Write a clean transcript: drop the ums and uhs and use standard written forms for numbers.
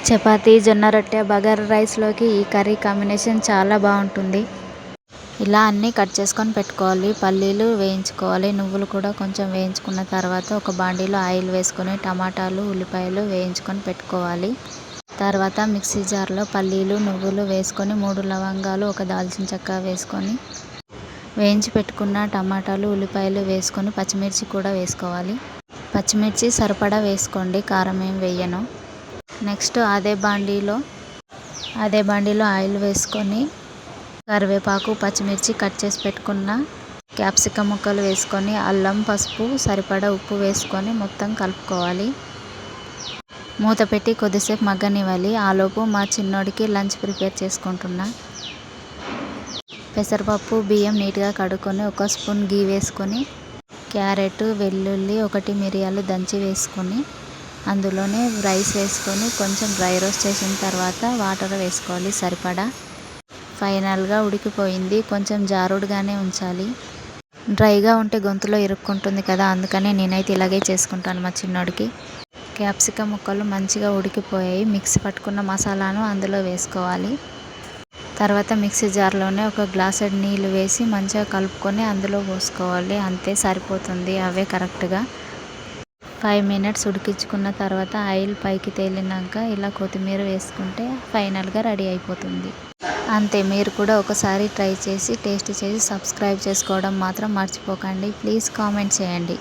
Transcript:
చపాతీ, జొన్న రొట్టె, బగారా రైస్లోకి ఈ కర్రీ కాంబినేషన్ చాలా బాగుంటుంది. ఇలా అన్నీ కట్ చేసుకొని పెట్టుకోవాలి. పల్లీలు వేయించుకోవాలి. నువ్వులు కూడా కొంచెం వేయించుకున్న తర్వాత ఒక బాండీలో ఆయిల్ వేసుకొని టమాటాలు, ఉల్లిపాయలు వేయించుకొని పెట్టుకోవాలి. తర్వాత మిక్సీ జార్లో పల్లీలు, నువ్వులు వేసుకొని 3 లవంగాలు, ఒక దాల్చిన చెక్క వేసుకొని వేయించి పెట్టుకున్న టమాటాలు, ఉల్లిపాయలు వేసుకొని పచ్చిమిర్చి కూడా వేసుకోవాలి. పచ్చిమిర్చి సరిపడా వేసుకోండి, కారం ఏం వేయను. నెక్స్ట్ అదే బాండీలో ఆయిల్ వేసుకొని కరివేపాకు, పచ్చిమిర్చి, కట్ చేసి పెట్టుకున్న క్యాప్సికమ్ ముక్కలు వేసుకొని అల్లం, పసుపు, సరిపడా ఉప్పు వేసుకొని మొత్తం కలుపుకోవాలి. మూత పెట్టి కొద్దిసేపు మగ్గనివ్వాలి. ఆలోపు మా చిన్నోడికి లంచ్ ప్రిపేర్ చేసుకుంటున్నా. పెసరపప్పు, బియ్యం నీట్గా కడుక్కొని 1 స్పూన్ గీ వేసుకొని క్యారెట్, వెల్లుల్లి, 1 మిరియాలు దంచి వేసుకొని అందులోనే రైస్ వేసుకొని కొంచెం డ్రై రోస్ట్ చేసిన తర్వాత వాటర్ వేసుకోవాలి సరిపడా. ఫైనల్గా ఉడికిపోయింది. కొంచెం జారుడుగానే ఉంచాలి. డ్రైగా ఉంటే గొంతులో ఇరుక్కుంటుంది కదా, అందుకని నేనైతే ఇలాగే చేసుకుంటాను మా చిన్నోడికి. క్యాప్సికమ్ ముక్కలు మంచిగా ఉడికిపోయాయి. మిక్సీ పట్టుకున్న మసాలాను అందులో వేసుకోవాలి. తర్వాత మిక్సీ జార్లోనే 1 గ్లాసెడు నీళ్ళు వేసి మంచిగా కలుపుకొని అందులో పోసుకోవాలి. అంతే, సరిపోతుంది. అవే కరెక్ట్గా 5 మినిట్స్ ఉడికించుకున్న తర్వాత ఆయిల్ పైకి తేలినాక ఇలా కొత్తిమీర వేసుకుంటే ఫైనల్గా రెడీ అయిపోతుంది. అంతే, మీరు కూడా ఒకసారి ట్రై చేసి టేస్ట్ చేసి సబ్స్క్రైబ్ చేసుకోవడం మాత్రం మర్చిపోకండి. ప్లీజ్ కామెంట్ చేయండి.